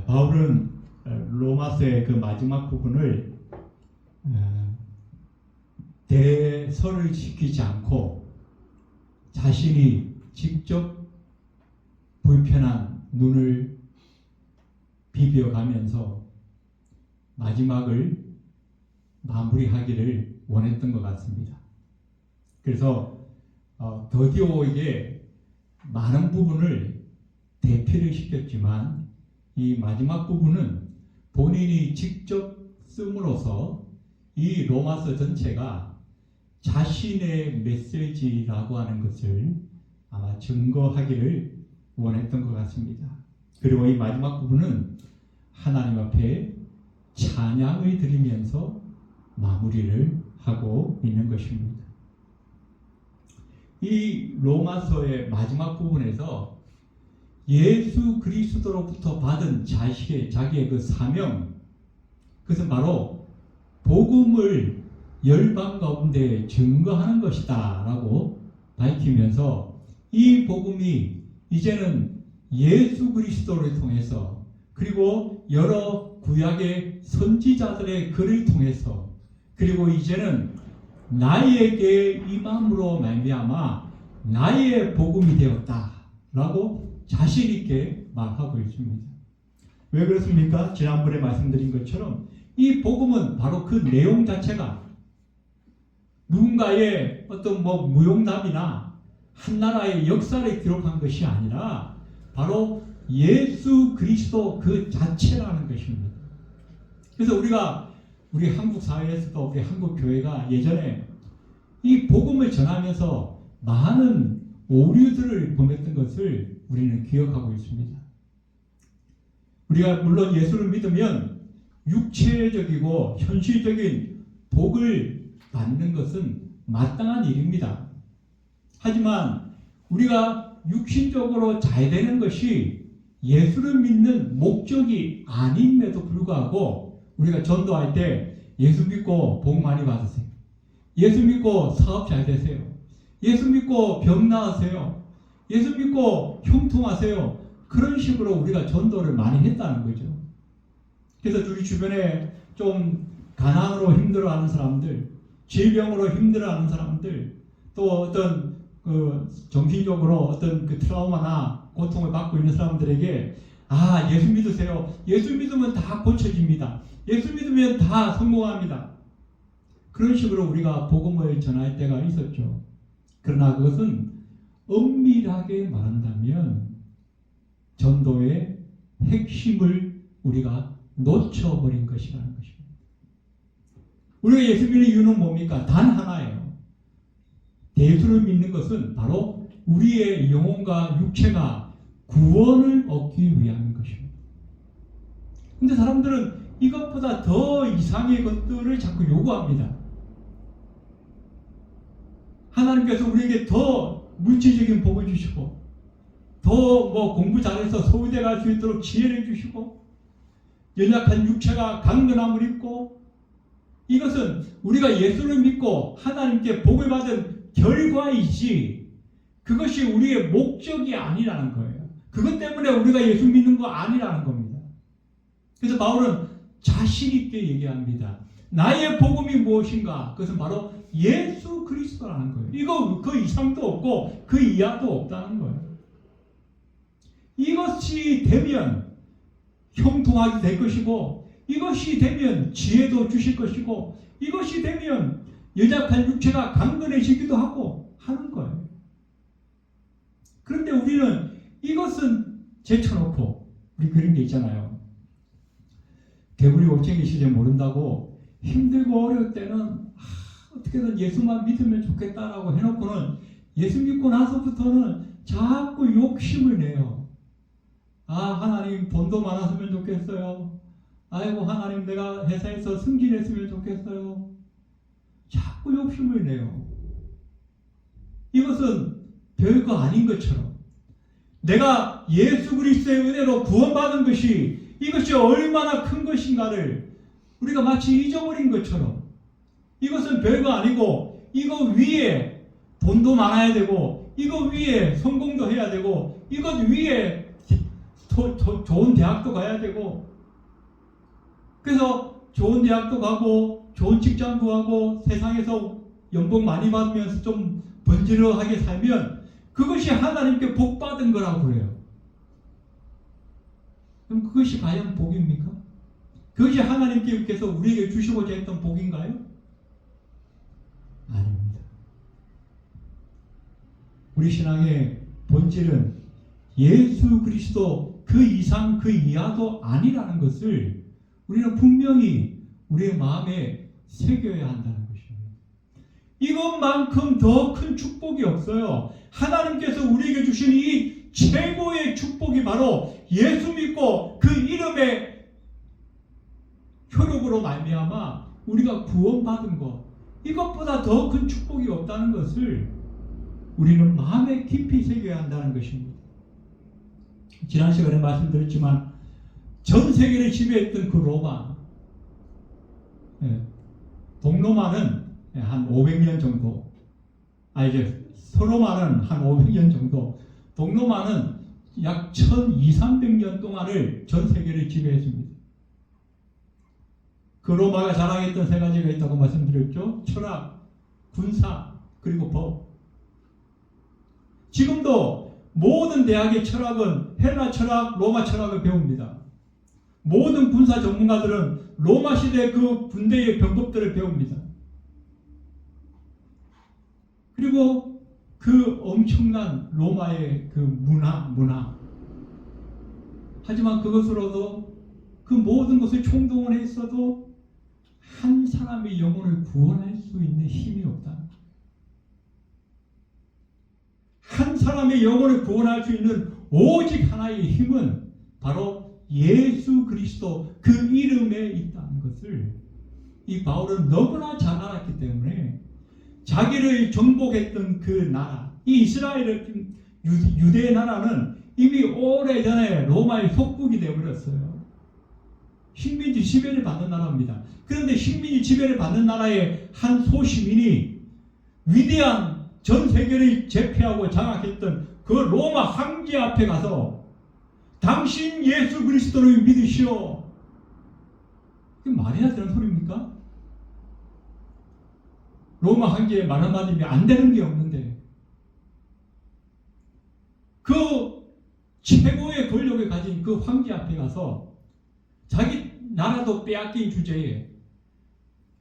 바울은 로마서의 그 마지막 부분을 대설을 시키지 않고 자신이 직접 불편한 눈을 비벼가면서 마지막을 마무리하기를 원했던 것 같습니다. 그래서 더디오에게 많은 부분을 대피를 시켰지만 이 마지막 부분은 본인이 직접 씀으로써 이 로마서 전체가 자신의 메시지라고 하는 것을 아마 증거하기를 원했던 것 같습니다. 그리고 이 마지막 부분은 하나님 앞에 찬양을 드리면서 마무리를 하고 있는 것입니다. 이 로마서의 마지막 부분에서 예수 그리스도로부터 받은 자기의 그 사명, 그것은 바로 복음을 열방 가운데 증거하는 것이다 라고 밝히면서 이 복음이 이제는 예수 그리스도를 통해서 그리고 여러 구약의 선지자들의 글을 통해서 그리고 이제는 나에게 임함으로 말미암아 나의 복음이 되었다라고 자신 있게 말하고 있습니다. 왜 그렇습니까? 지난번에 말씀드린 것처럼 이 복음은 바로 그 내용 자체가 누군가의 어떤 무용담이나 한 나라의 역사를 기록한 것이 아니라 바로 예수 그리스도 그 자체라는 것입니다. 그래서 우리 한국 사회에서도 우리 한국 교회가 예전에 이 복음을 전하면서 많은 오류들을 범했던 것을 우리는 기억하고 있습니다. 우리가 물론 예수를 믿으면 육체적이고 현실적인 복을 받는 것은 마땅한 일입니다. 하지만 우리가 육신적으로 잘 되는 것이 예수를 믿는 목적이 아님에도 불구하고 우리가 전도할 때 예수 믿고 복 많이 받으세요. 예수 믿고 사업 잘 되세요. 예수 믿고 병 나으세요. 예수 믿고 형통하세요. 그런 식으로 우리가 전도를 많이 했다는 거죠. 그래서 우리 주변에 좀 가난으로 힘들어하는 사람들, 질병으로 힘들어하는 사람들, 또 어떤 정신적으로 어떤 그 트라우마나 고통을 받고 있는 사람들에게 예수 믿으세요. 예수 믿으면 다 고쳐집니다. 예수 믿으면 다 성공합니다. 그런 식으로 우리가 복음을 전할 때가 있었죠. 그러나 그것은 엄밀하게 말한다면 전도의 핵심을 우리가 놓쳐버린 것이라는 것입니다. 우리가 예수 믿는 이유는 뭡니까? 단 하나예요. 예수를 믿는 것은 바로 우리의 영혼과 육체가 구원을 얻기 위한 것입니다. 그런데 사람들은 이것보다 더 이상의 것들을 자꾸 요구합니다. 하나님께서 우리에게 더 물질적인 복을 주시고 더 공부 잘해서 서울대 갈 수 있도록 지혜를 주시고 연약한 육체가 강건함을 입고 이것은 우리가 예수를 믿고 하나님께 복을 받은 결과이지 그것이 우리의 목적이 아니라는 거예요. 그것 때문에 우리가 예수 믿는 거 아니라는 겁니다. 그래서 바울은 자신 있게 얘기합니다. 나의 복음이 무엇인가? 그것은 바로 예수 그리스도라는 거예요. 이거 그 이상도 없고 그 이하도 없다는 거예요. 이것이 되면 형통하게 될 것이고 이것이 되면 지혜도 주실 것이고 이것이 되면 연약한 육체가 강건해지기도 하고 하는 거예요. 그런데 우리는 이것은 제쳐놓고 우리 그런 게 있잖아요. 개구리 올챙이 시절 모른다고 힘들고 어려울 때는 어떻게든 예수만 믿으면 좋겠다라고 해놓고는 예수 믿고 나서부터는 자꾸 욕심을 내요. 하나님 돈도 많았으면 좋겠어요. 아이고 하나님 내가 회사에서 승진했으면 좋겠어요. 자꾸 욕심을 내요. 이것은 별거 아닌 것처럼 내가 예수 그리스도의 은혜로 구원받은 것이 이것이 얼마나 큰 것인가를 우리가 마치 잊어버린 것처럼 이것은 별거 아니고 이거 위에 돈도 많아야 되고 이거 위에 성공도 해야 되고 이것 위에 좋은 대학도 가야 되고, 그래서 좋은 대학도 가고 좋은 직장 구하고 세상에서 연봉 많이 받으면서 좀 번지르하게 살면 그것이 하나님께 복 받은 거라고 그래요. 그럼 그것이 과연 복입니까? 그것이 하나님께서 우리에게 주시고자 했던 복인가요? 아닙니다. 우리 신앙의 본질은 예수 그리스도 그 이상 그 이하도 아니라는 것을 우리는 분명히 우리의 마음에 새겨야 한다는 것입니다. 이것만큼 더 큰 축복이 없어요. 하나님께서 우리에게 주신 이 최고의 축복이 바로 예수 믿고 그 이름의 효력으로 말미암아 우리가 구원받은 것, 이것보다 더 큰 축복이 없다는 것을 우리는 마음에 깊이 새겨야 한다는 것입니다. 지난 시간에 말씀드렸지만 전 세계를 지배했던 그 로마, 동로마는 한 500년 정도, 이제 서로마는 한 500년 정도, 동로마는 약 1200~1300년 동안을 전 세계를 지배했습니다. 그 로마가 자랑했던 세 가지가 있다고 말씀드렸죠. 철학, 군사, 그리고 법. 지금도 모든 대학의 철학은 헬라 철학, 로마 철학을 배웁니다. 모든 군사 전문가들은 로마 시대 그 군대의 병법들을 배웁니다. 그리고 그 엄청난 로마의 그 문화. 하지만 그것으로도 그 모든 것을 총동원했어도 한 사람의 영혼을 구원할 수 있는 힘이 없다. 한 사람의 영혼을 구원할 수 있는 오직 하나의 힘은 바로 예수 그리스도 그 이름에 있다는 것을 이 바울은 너무나 잘 알았기 때문에 자기를 정복했던 그 나라, 이 이스라엘 유대의 나라는 이미 오래전에 로마의 속국이 되어버렸어요. 식민지 지배를 받는 나라입니다. 그런데 식민지 지배를 받는 나라의 한 소시민이 위대한 전 세계를 제패하고 장악했던 그 로마 황제 앞에 가서 당신 예수 그리스도를 믿으시오. 이게 말이나 되는 소리입니까? 로마 황제의 말 한마디면 안 되는 게 없는데 그 최고의 권력을 가진 그 황제 앞에 가서 자기 나라도 빼앗긴 주제에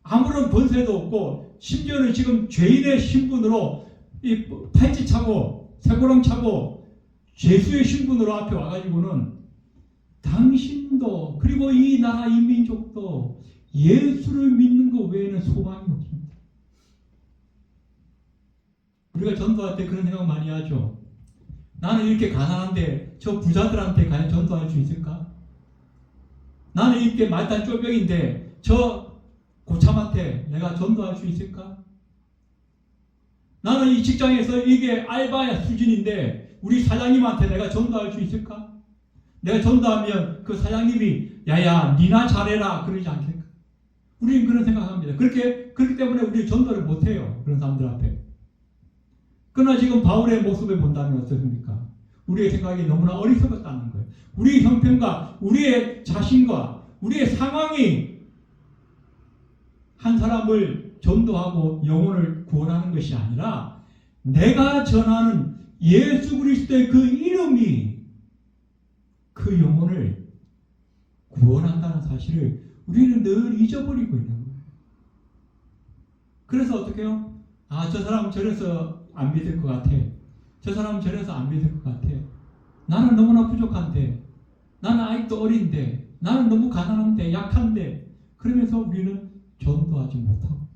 아무런 번세도 없고 심지어는 지금 죄인의 신분으로 이 팔찌 차고 쇠고랑 차고 죄수의 신분으로 앞에 와가지고는 당신도 그리고 이 나라 이 민족도 예수를 믿는 것 외에는 소망이 없습니다. 우리가 전도할 때 그런 생각 많이 하죠. 나는 이렇게 가난한데 저 부자들한테 과연 전도할 수 있을까? 나는 이렇게 말단 쫄병인데 저 고참한테 내가 전도할 수 있을까? 나는 이 직장에서 이게 알바 수준인데 우리 사장님한테 내가 전도할 수 있을까? 내가 전도하면 그 사장님이 야야 니나 잘해라 그러지 않겠까? 우리는 그런 생각합니다. 그렇기 때문에 우리 전도를 못해요. 그런 사람들 앞에. 그러나 지금 바울의 모습을 본다면 어떻습니까? 우리의 생각이 너무나 어리석었다는 거예요. 우리의 형편과 우리의 자신과 우리의 상황이 한 사람을 전도하고 영혼을 구원하는 것이 아니라 내가 전하는 예수 그리스도의 그 이름이 그 영혼을 구원한다는 사실을 우리는 늘 잊어버리고 있는 거예요. 그래서 어떻게 해요? 저 사람 저래서 안 믿을 것 같아. 저 사람 저래서 안 믿을 것 같아. 나는 너무나 부족한데, 나는 아직도 어린데, 나는 너무 가난한데, 약한데, 그러면서 우리는 전도하지 못하고 있다.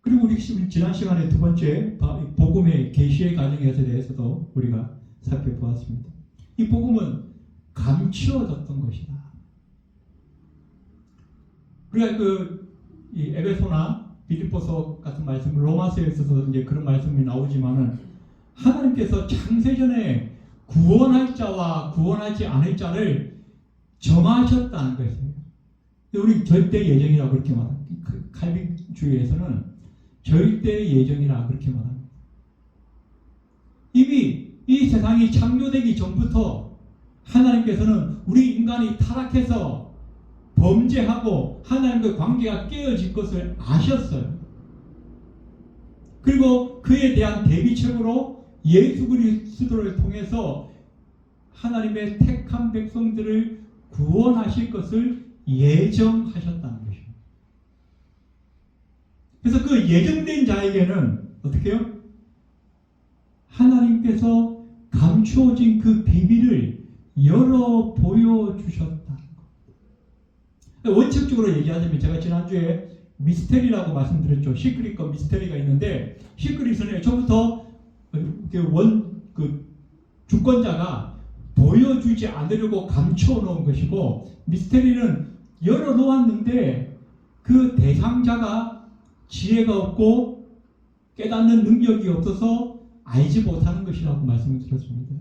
그리고 우리 지난 시간에 두 번째 복음의 계시의 과정에 대해서도 우리가 살펴보았습니다. 이 복음은 감추어졌던 것이다. 우리가 이 에베소나 빌립보서 같은 말씀, 로마서에서도 이제 그런 말씀이 나오지만은 하나님께서 창세전에 구원할 자와 구원하지 않을 자를 정하셨다는 것이에요. 우리 절대 예정이라고 그렇게 말합니다. 칼빈주의에서는 절대 예정이라 그렇게 말합니다. 이미 이 세상이 창조되기 전부터 하나님께서는 우리 인간이 타락해서 범죄하고 하나님과의 관계가 깨어질 것을 아셨어요. 그리고 그에 대한 대비책으로 예수 그리스도를 통해서 하나님의 택한 백성들을 구원하실 것을 예정하셨다는 것입니다. 그래서 그 예정된 자에게는 어떻게 해요? 하나님께서 감추어진 그 비밀을 열어 보여주셨다는 것. 원칙적으로 얘기하자면 제가 지난주에 미스테리라고 말씀드렸죠. 시크릿과 미스테리가 있는데, 시크릿은 처음부터 그 주권자가 보여주지 않으려고 감춰 놓은 것이고, 미스테리는 열어 놓았는데 그 대상자가 지혜가 없고 깨닫는 능력이 없어서 알지 못하는 것이라고 말씀을 드렸습니다.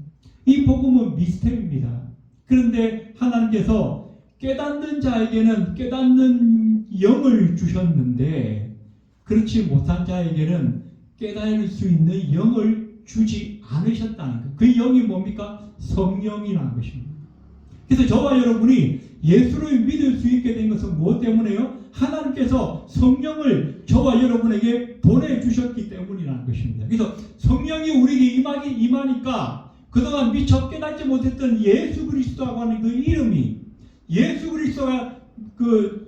이 복음은 미스테리입니다. 그런데 하나님께서 깨닫는 자에게는 깨닫는 영을 주셨는데, 그렇지 못한 자에게는 깨달을 수 있는 영을 주지 않으셨다는 것. 그 영이 뭡니까? 성령이라는 것입니다. 그래서 저와 여러분이 예수를 믿을 수 있게 된 것은 무엇 때문에요? 하나님께서 성령을 저와 여러분에게 보내주셨기 때문이라는 것입니다. 그래서 성령이 우리에게 임하니까 그동안 미처 깨닫지 못했던 예수 그리스도라고 하는 그 이름이, 예수 그리스도가 그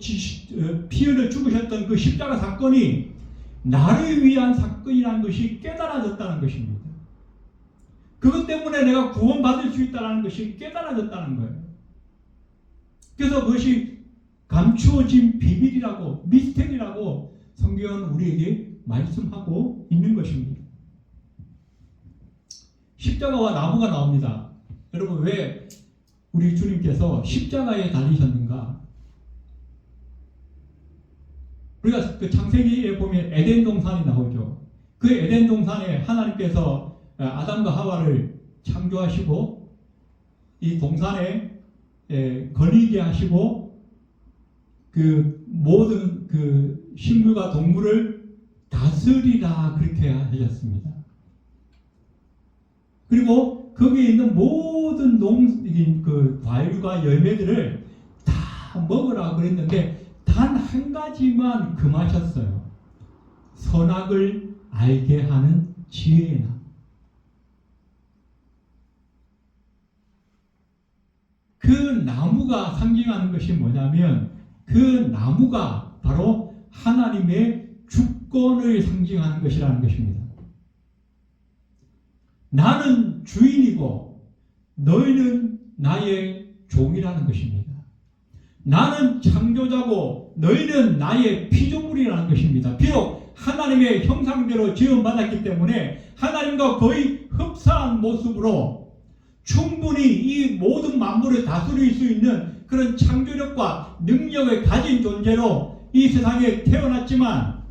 피 흘려 죽으셨던 그 십자가 사건이 나를 위한 사건이라는 것이 깨달아졌다는 것입니다. 그것 때문에 내가 구원받을 수 있다는 것이 깨달아졌다는 거예요. 그래서 그것이 감추어진 비밀이라고, 미스테리라고 성경은 우리에게 말씀하고 있는 것입니다. 십자가와 나무가 나옵니다. 여러분, 왜 우리 주님께서 십자가에 달리셨는가? 우리가 그 창세기에 보면 에덴 동산이 나오죠. 그 에덴 동산에 하나님께서 아담과 하와를 창조하시고 이 동산에 거니게 하시고 그 모든 그 식물과 동물을 다스리라 그렇게 하셨습니다. 그리고 거기에 있는 모든 그 과일과 열매들을 다 먹으라 그랬는데 단 한 가지만 금하셨어요. 선악을 알게 하는 지혜의 나무. 그 나무가 상징하는 것이 뭐냐면, 그 나무가 바로 하나님의 주권을 상징하는 것이라는 것입니다. 나는 주인이고 너희는 나의 종이라는 것입니다. 나는 창조자고 너희는 나의 피조물이라는 것입니다. 비록 하나님의 형상대로 지음받았기 때문에 하나님과 거의 흡사한 모습으로 충분히 이 모든 만물을 다스릴 수 있는 그런 창조력과 능력을 가진 존재로 이 세상에 태어났지만,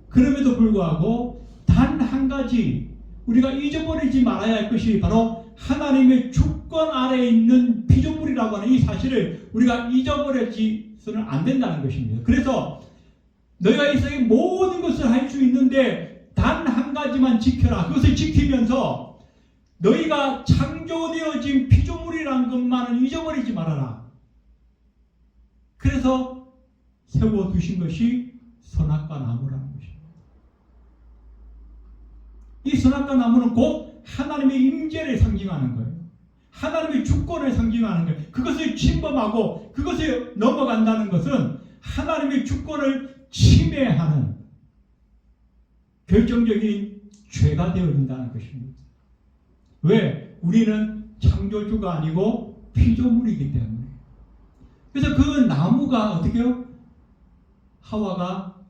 그럼에도 불구하고 단 한 가지 우리가 잊어버리지 말아야 할 것이 바로 하나님의 주권 아래에 있는 피조물이라고 하는 이 사실을 우리가 잊어버려서는 안 된다는 것입니다. 그래서 너희가 이 세상의 모든 것을 할 수 있는데 단 한 가지만 지켜라. 그것을 지키면서 너희가 창조되어진 피조물이라는 것만은 잊어버리지 말아라. 그래서 세워두신 것이 선악과 나무라는 것입니다. 이 선악과 나무는 곧 하나님의 임재를 상징하는 거예요. 하나님의 주권을 상징하는 거예요. 그것을 침범하고 그것을 넘어간다는 것은 하나님의 주권을 침해하는 결정적인 죄가 되어진다는 것입니다. 왜? 우리는 창조주가 아니고 피조물이기 때문에. 그래서 그 나무가 어떻게 해요? 하와가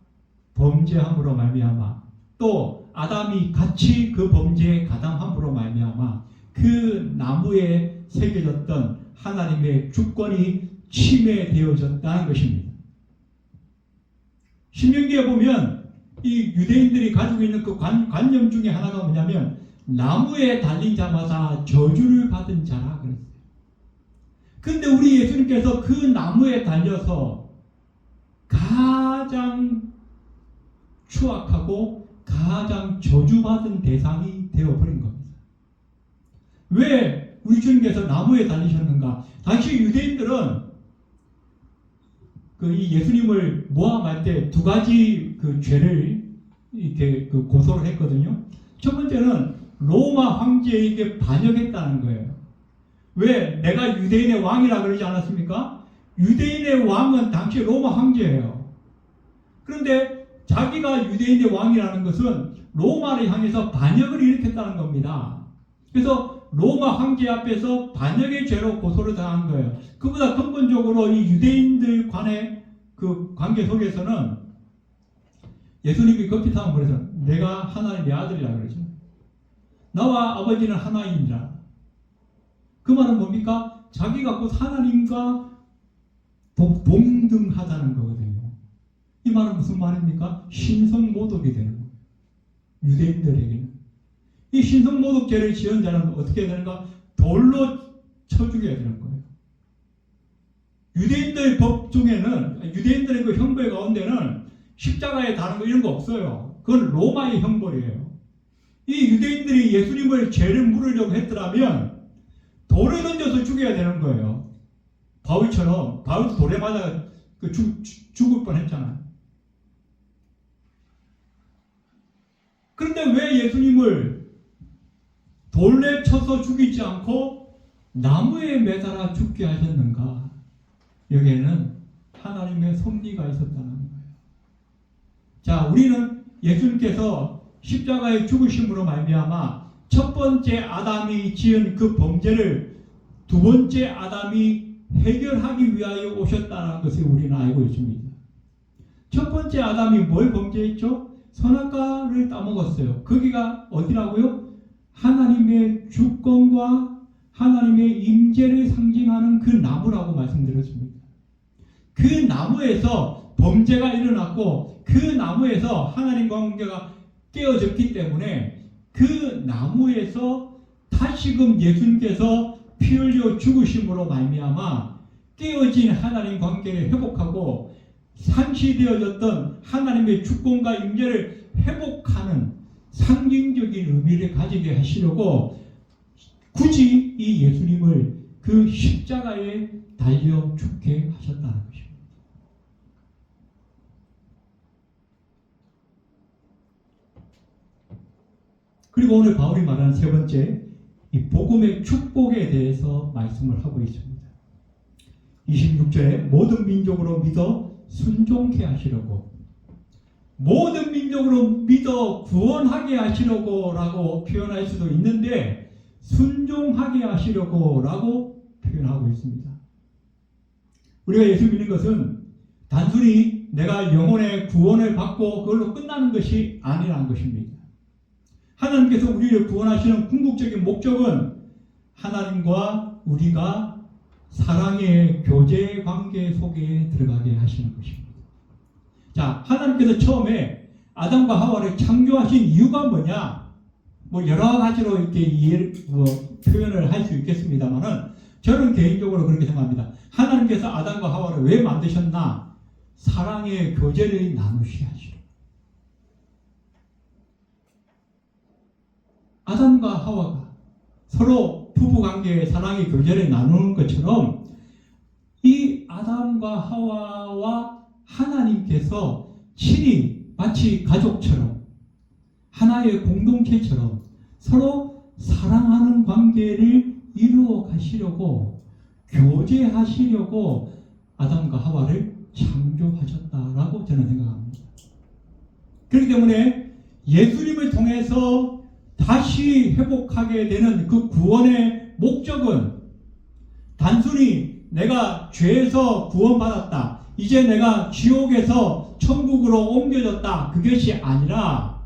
범죄함으로 말미암아, 또 아담이 같이 그 범죄에 가담함으로 말미암아 그 나무에 새겨졌던 하나님의 주권이 침해되어졌다는 것입니다. 신명기에 보면 이 유대인들이 가지고 있는 그 관념 중에 하나가 뭐냐면, 나무에 달린 자마다 저주를 받은 자라 그랬어요. 그런데 우리 예수님께서 그 나무에 달려서 가장 추악하고 가장 저주받은 대상이 되어버린 겁니다. 왜 우리 주님께서 나무에 달리셨는가? 당시 유대인들은 이 예수님을 모함할 때 두 가지 그 죄를 이렇게 고소를 했거든요. 첫 번째는 로마 황제에게 반역했다는 거예요. 왜? 내가 유대인의 왕이라 그러지 않았습니까? 유대인의 왕은 당시 로마 황제예요. 그런데 자기가 유대인의 왕이라는 것은 로마를 향해서 반역을 일으켰다는 겁니다. 그래서 로마 황제 앞에서 반역의 죄로 고소를 당한 거예요. 그보다 근본적으로 이 유대인들 간의 그 관계 속에서는 예수님이 급히타면 그래서 내가 하나님의 아들이라 그러죠. 나와 아버지는 하나이니라. 그 말은 뭡니까? 자기가 곧 하나님과 동등하다는 거거든요. 이 말은 무슨 말입니까? 신성모독이 되는 거예요. 유대인들에게는. 이 신성모독죄를 지은 자는 어떻게 되는가? 돌로 쳐 죽여야 되는 거예요. 유대인들 법 중에는, 유대인들의 그 형벌 가운데는 십자가에 다른 거 이런 거 없어요. 그건 로마의 형벌이에요. 이 유대인들이 예수님을 죄를 물으려고 했더라면 돌을 던져서 죽여야 되는 거예요. 바울처럼. 바울도 돌에 맞아 죽을 뻔했잖아요. 그런데 왜 예수님을 돌에 쳐서 죽이지 않고 나무에 매달아 죽게 하셨는가? 여기에는 하나님의 섭리가 있었다는 거예요. 자, 우리는 예수님께서 십자가의 죽으심으로 말미암아 첫 번째 아담이 지은 그 범죄를 두 번째 아담이 해결하기 위하여 오셨다는 것을 우리는 알고 있습니다. 첫 번째 아담이 뭘 범죄했죠? 선악과를 따먹었어요. 거기가 어디라고요? 하나님의 주권과 하나님의 임재를 상징하는 그 나무라고 말씀드렸습니다. 그 나무에서 범죄가 일어났고 그 나무에서 하나님과 관계가 깨어졌기 때문에 그 나무에서 다시금 예수님께서 피 흘려 죽으심으로 말미암아 깨어진 하나님 관계를 회복하고 상실되어졌던 하나님의 주권과 임재를 회복하는 상징적인 의미를 가지게 하시려고 굳이 이 예수님을 그 십자가에 달려 죽게 하셨다는 것입니다. 그리고 오늘 바울이 말하는 세 번째, 이 복음의 축복에 대해서 말씀을 하고 있습니다. 26절에 모든 민족으로 믿어 순종케 하시려고, 모든 민족으로 믿어 구원하게 하시려고 라고 표현할 수도 있는데 순종하게 하시려고 라고 표현하고 있습니다. 우리가 예수 믿는 것은 단순히 내가 영혼의 구원을 받고 그걸로 끝나는 것이 아니라는 것입니다. 하나님께서 우리를 구원하시는 궁극적인 목적은 하나님과 우리가 사랑의 교제 관계 속에 들어가게 하시는 것입니다. 자, 하나님께서 처음에 아담과 하와를 창조하신 이유가 뭐냐? 여러 가지로 이렇게 표현을 할 수 있겠습니다만은 저는 개인적으로 그렇게 생각합니다. 하나님께서 아담과 하와를 왜 만드셨나? 사랑의 교제를 나누시게 하시려. 아담과 하와가 서로 부부관계의 사랑의 교제를 나누는 것처럼 이 아담과 하와와 하나님께서 친히 마치 가족처럼 하나의 공동체처럼 서로 사랑하는 관계를 이루어 가시려고 교제하시려고 아담과 하와를 창조하셨다라고 저는 생각합니다. 그렇기 때문에 예수님을 통해서 다시 회복하게 되는 그 구원의 목적은 단순히 내가 죄에서 구원받았다, 이제 내가 지옥에서 천국으로 옮겨졌다, 그것이 아니라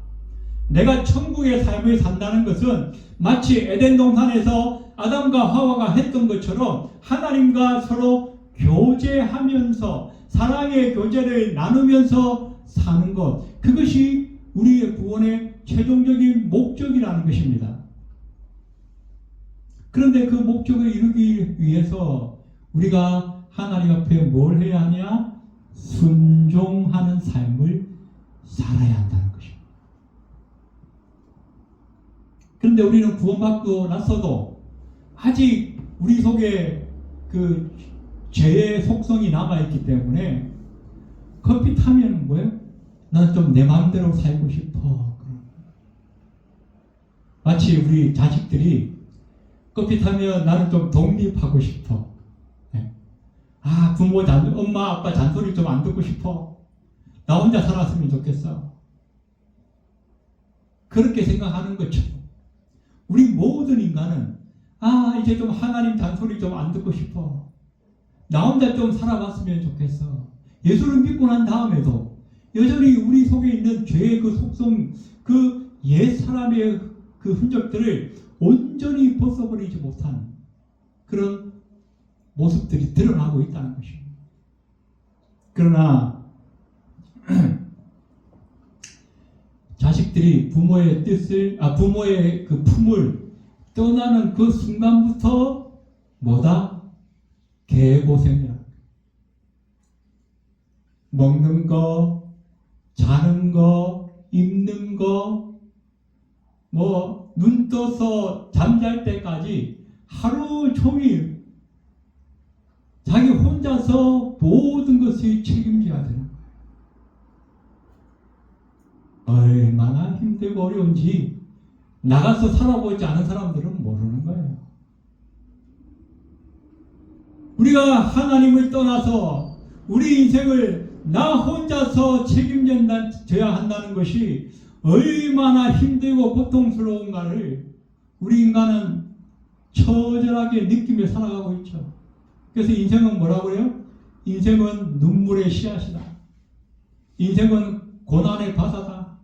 내가 천국의 삶을 산다는 것은 마치 에덴 동산에서 아담과 하와가 했던 것처럼 하나님과 서로 교제하면서 사랑의 교제를 나누면서 사는 것, 그것이 우리의 구원의 최종적인 목적이라는 것입니다. 그런데 그 목적을 이루기 위해서 우리가 하나님 앞에 뭘 해야 하냐? 순종하는 삶을 살아야 한다는 것입니다. 그런데 우리는 구원받고 났어도 아직 우리 속에 그 죄의 속성이 남아있기 때문에 커피 타면 뭐예요? 나는 좀 내 마음대로 살고 싶어. 마치 우리 자식들이 커피 타면 나는 좀 독립하고 싶어. 네. 엄마 아빠 잔소리 좀 안 듣고 싶어. 나 혼자 살았으면 좋겠어. 그렇게 생각하는 것처럼 우리 모든 인간은 이제 좀 하나님 잔소리 좀 안 듣고 싶어. 나 혼자 좀 살아봤으면 좋겠어. 예수를 믿고 난 다음에도 여전히 우리 속에 있는 죄의 그 속성, 그 옛 사람의 그 흔적들을 온전히 벗어버리지 못한 그런 모습들이 드러나고 있다는 것입니다. 그러나 자식들이 부모의 그 품을 떠나는 그 순간부터 뭐다? 개고생이라. 먹는 거, 자는 거, 입는 거, 눈 떠서 잠잘 때까지 하루 종일 자기 혼자서 모든 것을 책임져야 되는 거예요. 얼마나 힘들고 어려운지 나가서 살아보지 않은 사람들은 모르는 거예요. 우리가 하나님을 떠나서 우리 인생을 나 혼자서 책임져야 한다는 것이 얼마나 힘들고 고통스러운가를 우리 인간은 처절하게 느끼며 살아가고 있죠. 그래서 인생은 뭐라고 해요? 인생은 눈물의 씨앗이다. 인생은 고난의 바다다.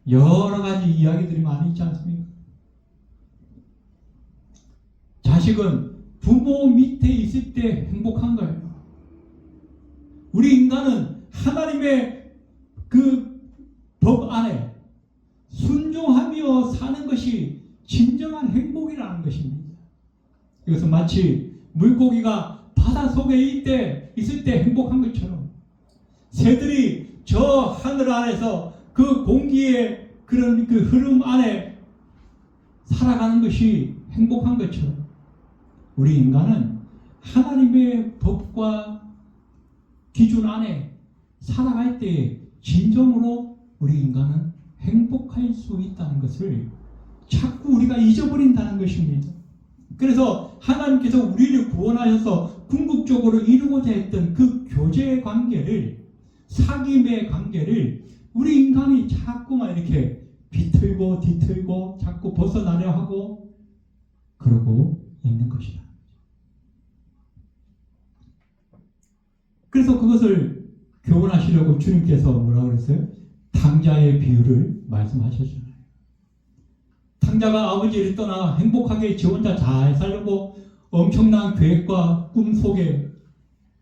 여러 가지 이야기들이 많이 있지 않습니까? 자식은 부모 밑에 있을 때 행복한 거예요. 우리 인간은 하나님의 그 법 안에 순종하며 사는 것이 진정한 행복이라는 것입니다. 이것은 마치 물고기가 바다 속에 있을 때 행복한 것처럼 새들이 저 하늘 아래서 그 공기의 그런 그 흐름 안에 살아가는 것이 행복한 것처럼 우리 인간은 하나님의 법과 기준 안에 살아갈 때 진정으로 우리 인간은 행복할 수 있다는 것을 자꾸 우리가 잊어버린다는 것입니다. 그래서 하나님께서 우리를 구원하셔서 궁극적으로 이루고자 했던 그 교제의 관계를, 사귐의 관계를 우리 인간이 자꾸만 이렇게 비틀고 뒤틀고 자꾸 벗어나려 하고 그러고 있는 것이다. 그래서 그것을 교훈하시려고 주님께서 뭐라고 그랬어요? 탕자의 비유를 말씀하셨잖아요. 탕자가 아버지를 떠나 행복하게 지 혼자 잘 살려고 엄청난 계획과 꿈 속에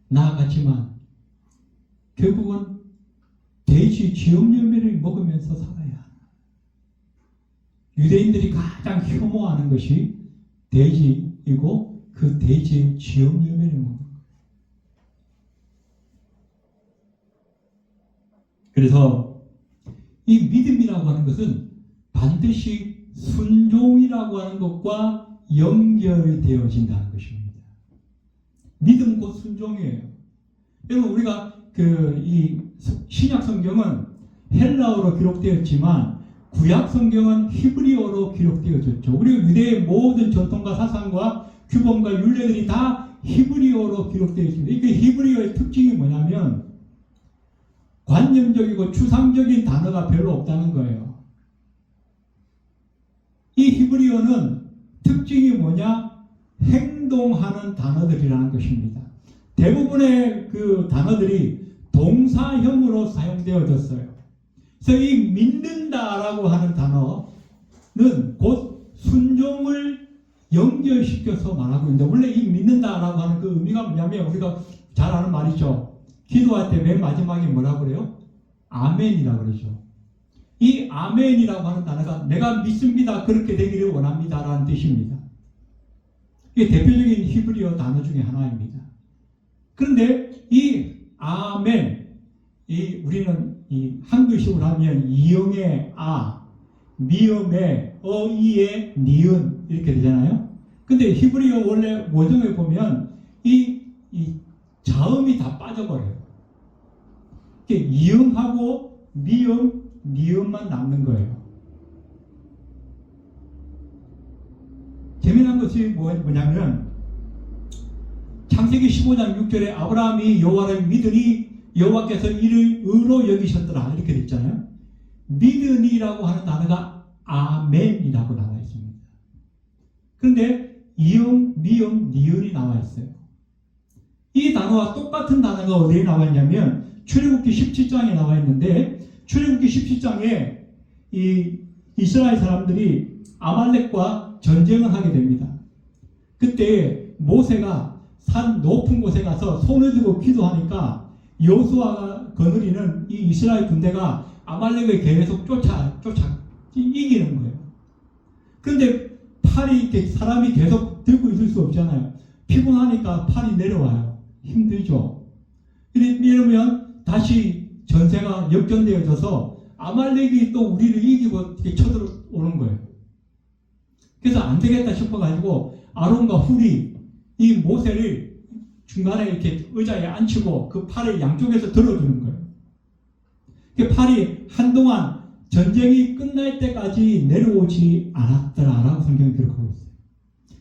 나아갔지만 결국은 돼지 쥐염 열매를 먹으면서 살아야 한다. 유대인들이 가장 혐오하는 것이 돼지이고 그 돼지의 쥐염 열매를 먹는 거예요. 그래서 이 믿음이라고 하는 것은 반드시 순종이라고 하는 것과 연결되어진다는 것입니다. 믿음 곧 순종이에요. 여러분 우리가 이 신약 성경은 헬라어로 기록되었지만 구약 성경은 히브리어로 기록되어졌죠. 우리 유대의 모든 전통과 사상과 규범과 율례들이 다 히브리어로 기록되어 있습니다. 이게 히브리어의 특징이 뭐냐면 관념적이고 추상적인 단어가 별로 없다는 거예요. 이 히브리어는 특징이 뭐냐? 행동하는 단어들이라는 것입니다. 대부분의 그 단어들이 동사형으로 사용되어졌어요. 그래서 이 믿는다라고 하는 단어는 곧 순종을 연결시켜서 말하고 있는데 원래 이 믿는다라고 하는 그 의미가 뭐냐면 우리가 잘 아는 말이죠. 기도할 때 맨 마지막에 뭐라고 그래요? 아멘이라고 그러죠. 이 아멘이라고 하는 단어가 내가 믿습니다. 그렇게 되기를 원합니다. 라는 뜻입니다. 이게 대표적인 히브리어 단어 중에 하나입니다. 그런데 이 아멘, 우리는 이 한글식으로 하면 이응의 아, 미음의 어이에 니은 이렇게 되잖아요. 근데 히브리어 원래 원정에 보면 이 자음이 다 빠져버려요. 이음하고 미음, 니음만 남는 거예요. 재미난 것이 뭐냐면 창세기 15장 6절에 아브라함이 여호와를 믿으니 여호와께서 이를 의로 여기셨더라 이렇게 됐잖아요. 믿으니라고 하는 단어가 아멘이라고 나와 있습니다. 그런데 이음, 미음, 니은이 나와 있어요. 이 단어와 똑같은 단어가 어디에 나와 있냐면 출애굽기 17장에 나와 있는데 출애굽기 17장에 이 이스라엘 사람들이 아말렉과 전쟁을 하게 됩니다. 그때 모세가 산 높은 곳에 가서 손을 들고 기도하니까 여호수아가 거느리는 이 이스라엘 군대가 아말렉을 계속 쫓아 이기는 거예요. 그런데 팔이 이렇게 사람이 계속 들고 있을 수 없잖아요. 피곤하니까 팔이 내려와요. 힘들죠. 이러면 다시 전세가 역전되어져서 아말렉이 또 우리를 이기고 이렇게 쳐들어오는 거예요. 그래서 안 되겠다 싶어가지고 아론과 훌이 이 모세를 중간에 이렇게 의자에 앉히고 그 팔을 양쪽에서 들어주는 거예요. 그 팔이 한동안 전쟁이 끝날 때까지 내려오지 않았더라라고 성경이 기록하고 있어요.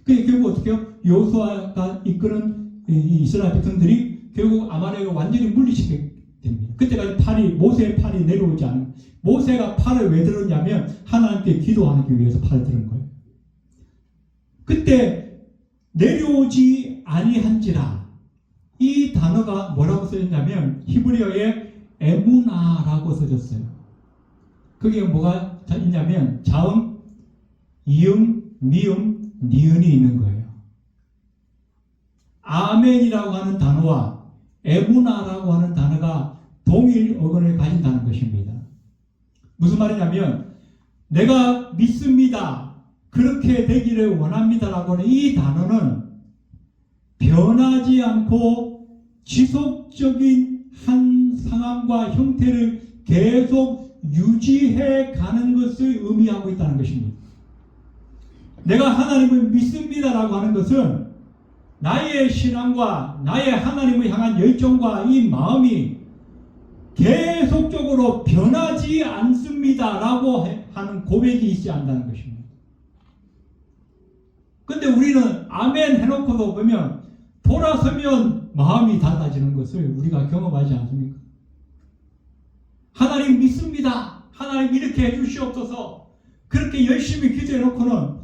그게 결국 어떻게 해요? 여호수아가 이끄는 이 이스라엘 백성들이 결국 아말렉을 완전히 물리치게 됩니다. 그때까지 모세의 팔이 내려오지 않은, 모세가 팔을 왜 들었냐면 하나님께 기도하기 위해서 팔을 들은 거예요. 그때 내려오지 아니한지라 이 단어가 뭐라고 써졌냐면 히브리어에 에무나라고 써졌어요. 그게 뭐가 있냐면 자음, 이음, 미음, 니은이 있는 거예요. 아멘이라고 하는 단어와 에무나라고 하는 단어가 동일 어근을 가진다는 것입니다. 무슨 말이냐면 내가 믿습니다. 그렇게 되기를 원합니다라고 하는 이 단어는 변하지 않고 지속적인 한 상황과 형태를 계속 유지해 가는 것을 의미하고 있다는 것입니다. 내가 하나님을 믿습니다라고 하는 것은 나의 신앙과 나의 하나님을 향한 열정과 이 마음이 계속적으로 변하지 않습니다라고 하는 고백이 있지 않다는 것입니다. 근데 우리는 아멘 해놓고도 보면 돌아서면 마음이 닫아지는 것을 우리가 경험하지 않습니까? 하나님 믿습니다. 하나님 이렇게 해주시옵소서. 그렇게 열심히 기도해놓고는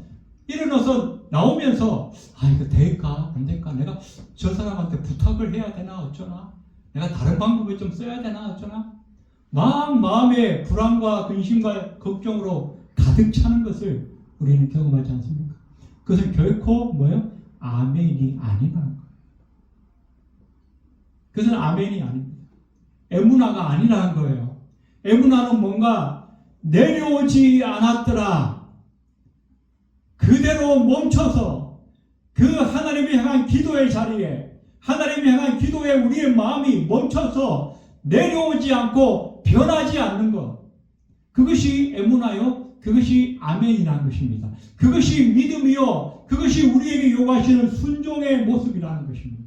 일어나서 나오면서 이거 될까 안 될까, 내가 저 사람한테 부탁을 해야 되나 어쩌나, 내가 다른 방법을 좀 써야 되나 어쩌나, 막 마음에 불안과 근심과 걱정으로 가득 차는 것을 우리는 경험하지 않습니까? 그것은 결코 뭐예요? 아멘이 아니라는 거예요. 그것은 아멘이 아닙니다. 에무나가 아니라는 거예요. 에무나는 뭔가 내려오지 않았더라. 그대로 멈춰서 그 하나님을 향한 기도의 자리에, 하나님을 향한 기도에 우리의 마음이 멈춰서 내려오지 않고 변하지 않는 것, 그것이 에무나요, 그것이 아멘이라는 것입니다. 그것이 믿음이요, 그것이 우리에게 요구하시는 순종의 모습이라는 것입니다.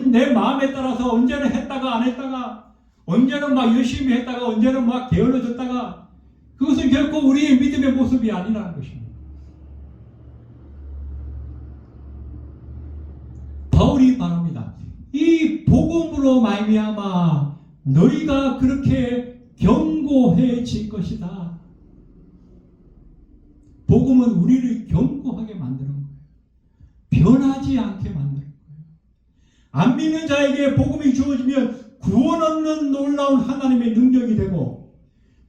내 마음에 따라서 언제는 했다가 안 했다가, 언제는 막 열심히 했다가 언제는 막 게을러졌다가, 그것은 결코 우리의 믿음의 모습이 아니라는 것입니다. 바울이 말합니다. 이 복음으로 말미암아 너희가 그렇게 견고해질 것이다. 복음은 우리를 견고하게 만드는 거예요. 변하지 않게 만드는 거예요. 안 믿는 자에게 복음이 주어지면 구원 얻는 놀라운 하나님의 능력이 되고,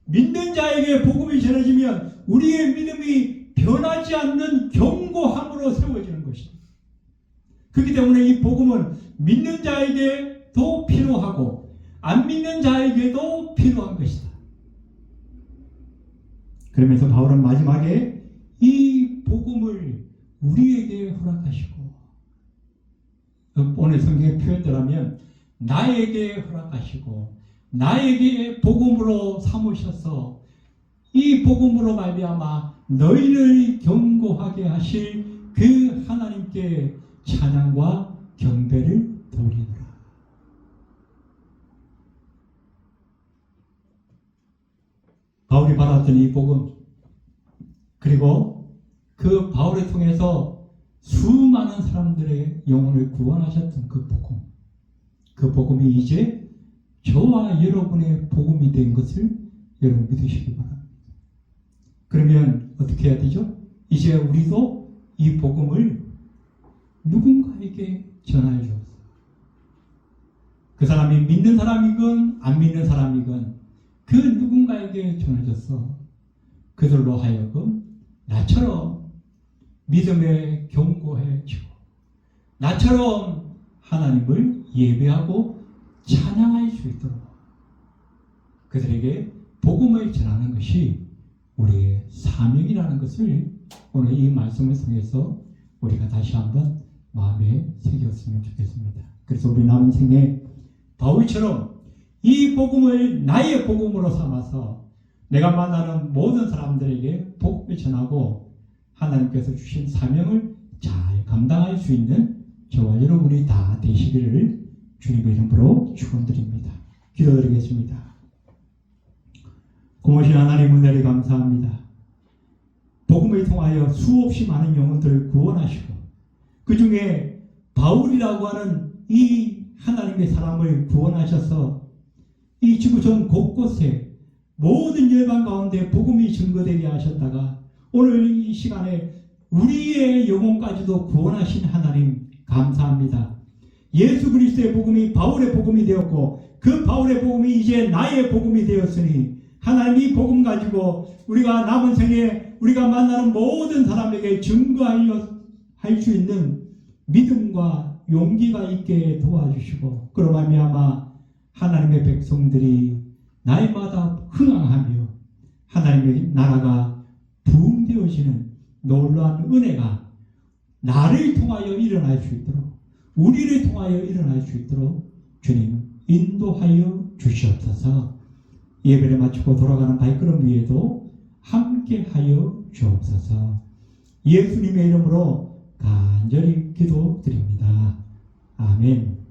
믿는 자에게 복음이 전해지면 우리의 믿음이 변하지 않는 견고함으로 세워지는 것입니다. 그렇기 때문에 이 복음은 믿는 자에게도 필요하고 안 믿는 자에게도 필요한 것이다. 그러면서 바울은 마지막에 이 복음을 우리에게 허락하시고, 오늘 성경의 표현대로하면 나에게 허락하시고 나에게 복음으로 삼으셔서 이 복음으로 말미암아 너희를 경고하게 하실 그 하나님께 찬양과 경배를 돌리노라. 바울이 받았던 이 복음, 그리고 그 바울을 통해서 수많은 사람들의 영혼을 구원하셨던 그 복음, 그 복음이 이제 저와 여러분의 복음이 된 것을 여러분 믿으시기 바랍니다. 그러면 어떻게 해야 되죠? 이제 우리도 이 복음을 누군가에게 전하여 주었어요. 그 사람이 믿는 사람이건 안 믿는 사람이건 그 누군가에게 전해졌어. 그들로 하여금 나처럼 믿음에 견고해지고 나처럼 하나님을 예배하고 찬양할 수 있도록 그들에게 복음을 전하는 것이 우리의 사명이라는 것을 오늘 이 말씀을 통해서 우리가 다시 한번 마음에 새겼으면 좋겠습니다. 그래서 우리 남은 생에 바울처럼 이 복음을 나의 복음으로 삼아서 내가 만나는 모든 사람들에게 복음을 전하고 하나님께서 주신 사명을 잘 감당할 수 있는 저와 여러분이 다 되시기를 주님의 이름으로 축원드립니다. 기도드리겠습니다. 고마우신 하나님 은혜를 감사합니다. 복음을 통하여 수없이 많은 영혼들을 구원하시고 그 중에 바울이라고 하는 이 하나님의 사람을 구원하셔서 이 지구촌 곳곳에 모든 열방 가운데 복음이 증거되게 하셨다가 오늘 이 시간에 우리의 영혼까지도 구원하신 하나님 감사합니다. 예수 그리스도의 복음이 바울의 복음이 되었고 그 바울의 복음이 이제 나의 복음이 되었으니 하나님이 복음 가지고 우리가 남은 생에 우리가 만나는 모든 사람에게 증거하여 할 수 있는 믿음과 용기가 있게 도와주시고 그로 말미암아 하나님의 백성들이 날마다 흥황하며 하나님의 나라가 부흥되어지는 놀라운 은혜가 나를 통하여 일어날 수 있도록 우리를 통하여 일어날 수 있도록 주님 인도하여 주시옵소서. 예배를 마치고 돌아가는 발걸음 위에도 함께하여 주옵소서. 예수님의 이름으로 간절히 기도드립니다. 아멘.